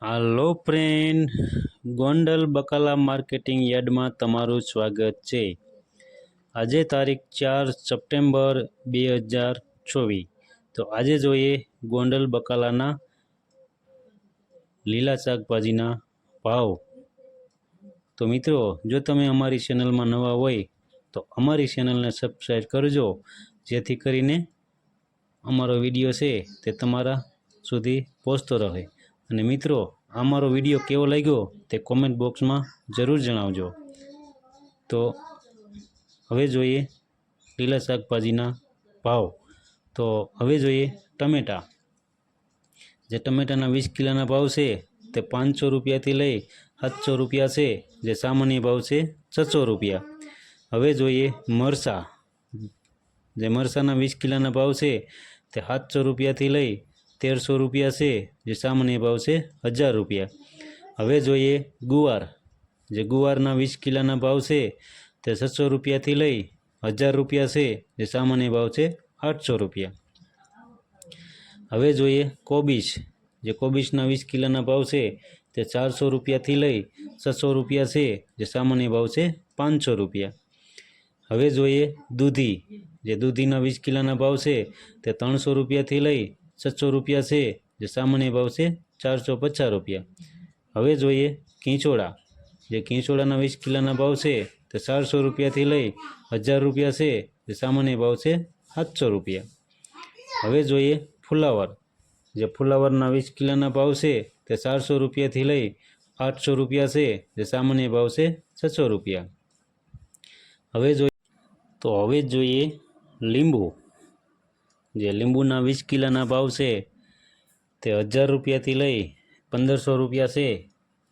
હાલો friend, Gondal બકાલા marketing યાર્ડમાં તમારું સ્વાગત છે। આજે તારીખ 4 સપ્ટેમ્બર 2024। તો આજે જોઈએ ગોંડલ બકાલાના લીલા શાકભાજીના ભાવ। તો મિત્રો, જો તમે અમારી ચેનલમાં નવા હોય તો અમારી ચેનલને સબસ્ક્રાઈબ કરજો, જેથી કરીને અમારો વિડીયો છે તે તમારા સુધી પહોંચતો રહે। અને મિત્રો, અમારો વિડીયો કેવો લાગ્યો તે કોમેન્ટ બોક્સમાં જરૂર જણાવજો। તો હવે જોઈએ લીલા શાકભાજીના ભાવ। તો હવે જોઈએ ટમેટા। જે ટમેટાના 20 કિલોના ભાવ છે તે 500 રૂપિયાથી લઈ 700 રૂપિયા છે, જે સામાન્ય ભાવ છે 600 રૂપિયા। હવે જોઈએ મરચાં। જે મરચાંના 20 કિલોના ભાવ છે તે 700 રૂપિયાથી લઈ 1300 રૂપિયા છે, જે સામાન્ય ભાવ છે 1000 રૂપિયા। હવે જોઈએ ગુવાર। જે ગુવારના 20 કિલોના ભાવ છે તે 600 રૂપિયાથી લઈ 1000 રૂપિયા છે, જે સામાન્ય ભાવ છે 800 રૂપિયા। હવે જોઈએ કોબીજ। જે કોબીજના 20 કિલોના ભાવ છે તે 400 રૂપિયાથી લઈ 600 રૂપિયા છે, જે સામાન્ય ભાવ છે 500 રૂપિયા। હવે જોઈએ દૂધી। જે દૂધીના 20 કિલોના ભાવ છે તે 300 રૂપિયાથી લઈ 600 રૂપિયા છે, જે સામાન્ય ભાવ છે 450 રૂપિયા। હવે જોઈએ કીંચોડા। જે કીંચોડાના 20 કિલોના ભાવ છે તે 400 રૂપિયાથી લઈ 1000 રૂપિયા છે, જે સામાન્ય ભાવ છે 700 રૂપિયા। હવે જોઈએ ફુલાવર। જે ફુલાવરના 20 કિલોના ભાવ છે તે 400 રૂપિયાથી લઈ 800 રૂપિયા છે, જે સામાન્ય ભાવ છે 600 રૂપિયા। હવે જોઈએ લીંબુ। જે લીંબુના 20 કિલોના ભાવ છે તે 1000 રૂપિયાથી લઈ 1500 રૂપિયા છે,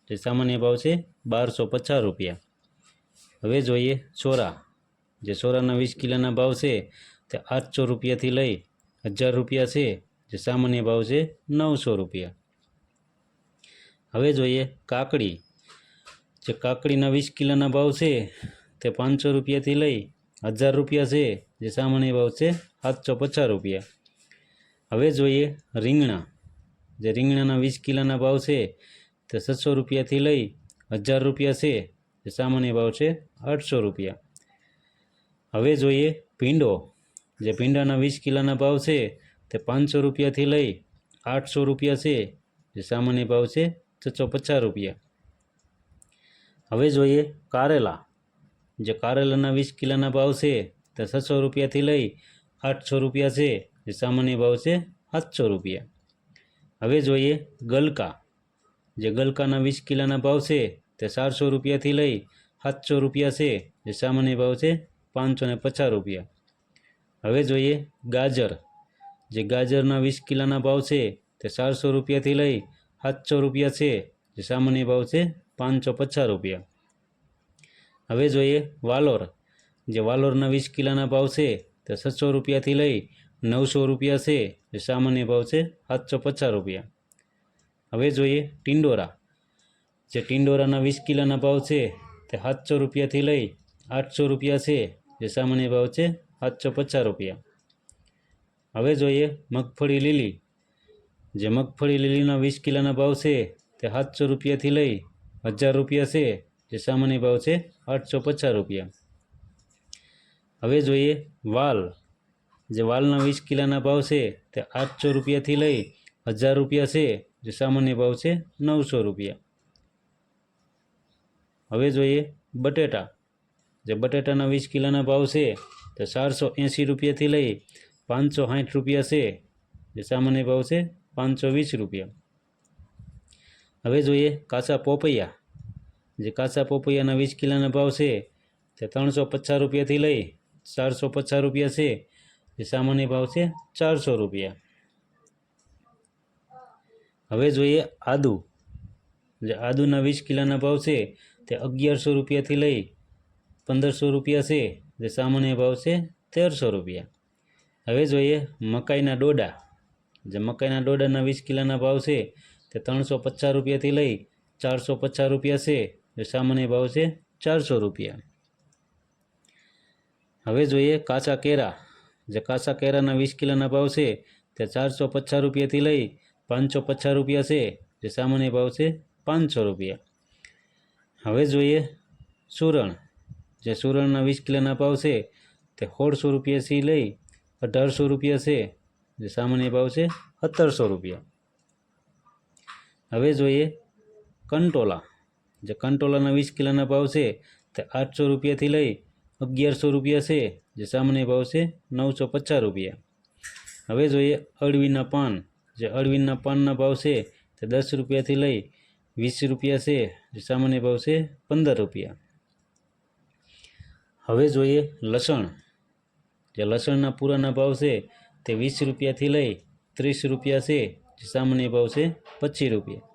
જે સામાન્ય ભાવ છે 1250 રૂપિયા। હવે જોઈએ સોરા। જે સોરાના 20 કિલોના ભાવ છે તે 800 રૂપિયાથી લઈ 1000 રૂપિયા છે, જે સામાન્ય ભાવ છે 900 રૂપિયા। હવે જોઈએ કાકડી। જે કાકડીના 20 કિલોના ભાવ છે તે 500 રૂપિયાથી લઈ 1000 રૂપિયા છે, જે સામાન્ય ભાવ છે 750 રૂપિયા। હવે જોઈએ રીંગણા। જે રીંગણાના 20 કિલોના ભાવ છે તે 600 રૂપિયાથી લઈ 1000 રૂપિયા છે, જે સામાન્ય ભાવ છે 800 રૂપિયા। હવે જોઈએ ભીંડો। જે ભીંડાના 20 કિલોના ભાવ છે તે 500 રૂપિયાથી લઈ 800 રૂપિયા છે, જે સામાન્ય ભાવ છે 650 રૂપિયા। હવે જોઈએ કારેલા। જે કારેલાના 20 કિલોના ભાવ છે તે 600 રૂપિયાથી લઈ 800 રૂપિયા છે, જે સામાન્ય ભાવ છે 700 રૂપિયા। હવે જોઈએ ગલકા। જે ગલકાના 20 કિલોના ભાવ છે તે 400 રૂપિયાથી લઈ 700 રૂપિયા છે, જે સામાન્ય ભાવ છે 550 રૂપિયા। હવે જોઈએ ગાજર। જે ગાજરના 20 કિલોના ભાવ છે તે 400 રૂપિયાથી લઈ 700 રૂપિયા છે, જે સામાન્ય ભાવ છે 550 રૂપિયા। હવે જોઈએ વાલોર। જે વાલોરના 20 કિલોના ભાવ છે તે 600 રૂપિયાથી લઈ 900 રૂપિયા છે, જે સામાન્ય ભાવ છે 750 રૂપિયા। હવે જોઈએ ટિંડોરા। જે ટિંડોરાના 20 કિલોના ભાવ છે તે 700 રૂપિયાથી લઈ 800 રૂપિયા છે, જે સામાન્ય ભાવ છે 750 રૂપિયા। હવે જોઈએ મગફળી લીલી। જે મગફળી લીલીના 20 કિલોના ભાવ છે તે 700 રૂપિયાથી લઈ 1000 રૂપિયા છે, જે સામાન્ય ભાવ છે 850 રૂપિયા। હવે જોઈએ વાલ। જે વાલના 20 કિલોના ભાવ છે તે 800 રૂપિયાથી લઈ 1000 રૂપિયા છે, જે સામાન્ય ભાવ છે 900 રૂપિયા। હવે જોઈએ બટેટા। જે બટેટાના 20 કિલોના ભાવ છે તે 480 રૂપિયાથી લઈ 560 રૂપિયા છે, જે સામાન્ય ભાવ છે 520 રૂપિયા। હવે જોઈએ કાચા પોપૈયા। જે કાચા પોપૈયાના 20 કિલોના ભાવ છે તે 350 રૂપિયાથી લઈ 450 રૂપિયા છે, જે સામાન્ય ભાવ છે 400 રૂપિયા। હવે જોઈએ આદુ। જે આદુના 20 કિલોના ભાવ છે તે 1100 રૂપિયાથી લઈ 1500 રૂપિયા છે, જે સામાન્ય ભાવ છે 1300 રૂપિયા। હવે જોઈએ મકાઈના ડોડા। જે મકાઈના ડોડાના 20 કિલોના ભાવ છે તે 350 રૂપિયાથી લઈ 450 રૂપિયા છે, જે સામાન્ય ભાવ છે 400 રૂપિયા। હવે જોઈએ કાચા કેરા। જે કાચા કેરાના 20 કિલોના ભાવ છે તે 450 રૂપિયાથી લઈ 550 રૂપિયા છે, જે સામાન્ય ભાવ છે 500 રૂપિયા। હવે જોઈએ સુરણ, જે સુરણના 20 કિલોના ભાવ છે તે 1600 રૂપિયાથી લઈ 1800 રૂપિયા છે, જે સામાન્ય ભાવ છે 1700 રૂપિયા। હવે જોઈએ કંટોલા, જે કંટોલાના 20 કિલોના ભાવ છે તે 800 રૂપિયાથી લઈ 1100 રૂપિયા છે, જે સામાન્ય ભાવ છે 950 રૂપિયા। હવે જોઈએ અળવીના પાન, જે અળવીના પાનના ભાવ છે તે 10 રૂપિયાથી લઈ 20 રૂપિયા છે, જે સામાન્ય ભાવ છે 15 રૂપિયા। હવે જોઈએ લસણ, જે લસણના પૂરાના ભાવ છે તે 20 રૂપિયાથી લઈ 30 રૂપિયા છે, જે સામાન્ય ભાવ છે 25 રૂપિયા।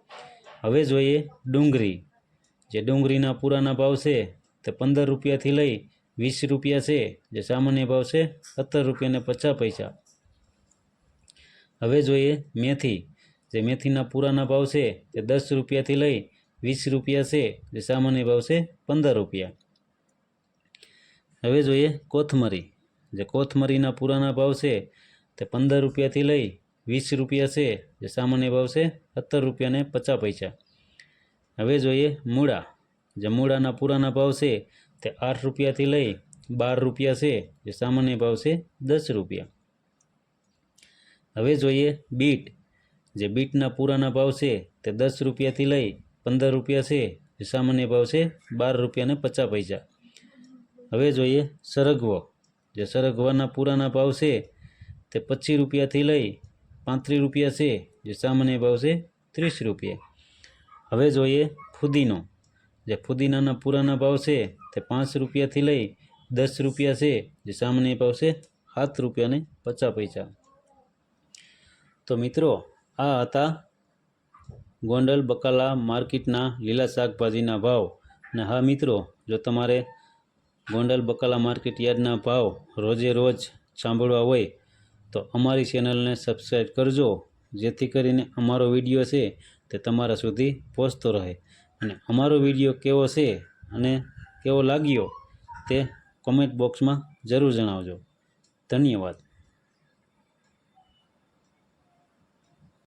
હવે જોઈએ ડુંગળી, જે ડુંગળીના પૂરાના ભાવ છે તે 15 રૂપિયાથી લઈ 20 રૂપિયા છે, જે સામાન્ય ભાવ છે 17 રૂપિયા ને 50 પૈસા। હવે જોઈએ મેથી, જે મેથીના પૂરાના ભાવ છે તે 10 રૂપિયાથી લઈ 20 રૂપિયા છે, જે સામાન્ય ભાવ છે 15 રૂપિયા। હવે જોઈએ કોથમરી, જે કોથમરીના પૂરાના ભાવ છે તે 15 રૂપિયાથી લઈ 20 રૂપિયા છે, જે સામાન્ય ભાવ છે 17 રૂપિયા ને 50 પૈસા। હવે જોઈએ મૂળા, જે મૂળાના પૂરાના ભાવ છે તે 8 રૂપિયાથી લઈ 12 રૂપિયા છે, જે સામાન્ય ભાવ છે 10 રૂપિયા। હવે જોઈએ બીટ, જે બીટના પૂરાના ભાવ છે તે 10 રૂપિયાથી લઈ 15 રૂપિયા છે, જે સામાન્ય ભાવ છે 12 રૂપિયા ને 50 પૈસા। હવે જોઈએ સરગવો, જે સરગવાના પૂરાના ભાવ છે તે 25 રૂપિયાથી લઈ 35 રૂપિયા છે, જે સામાન્ય ભાવ છે 30 રૂપિયા। હવે જોઈએ ફુદીનો, જે ફુદીનાના પૂરાના ભાવ છે તે 5 રૂપિયાથી લઈ 10 રૂપિયા છે, જે સામાન્ય ભાવ છે 7 રૂપિયા ને 50 પૈસા। તો મિત્રો, આ હતા ગોંડલ બકાલા માર્કેટના લીલા શાકભાજીના ભાવ। અને હા મિત્રો, જો તમારે ગોંડલ બકાલા માર્કેટ યાર્ડના ભાવ રોજે રોજ સાંભળવા હોય તો અમારી ચેનલને સબસ્ક્રાઈબ કરજો, જેથી કરીને અમારો વિડીયો છે તે તમારા સુધી પહોંચતો રહે। અને અમારો વિડીયો કેવો છે અને કેવો લાગ્યો તે કોમેન્ટ બોક્સમાં જરૂર જણાવજો। ધન્યવાદ।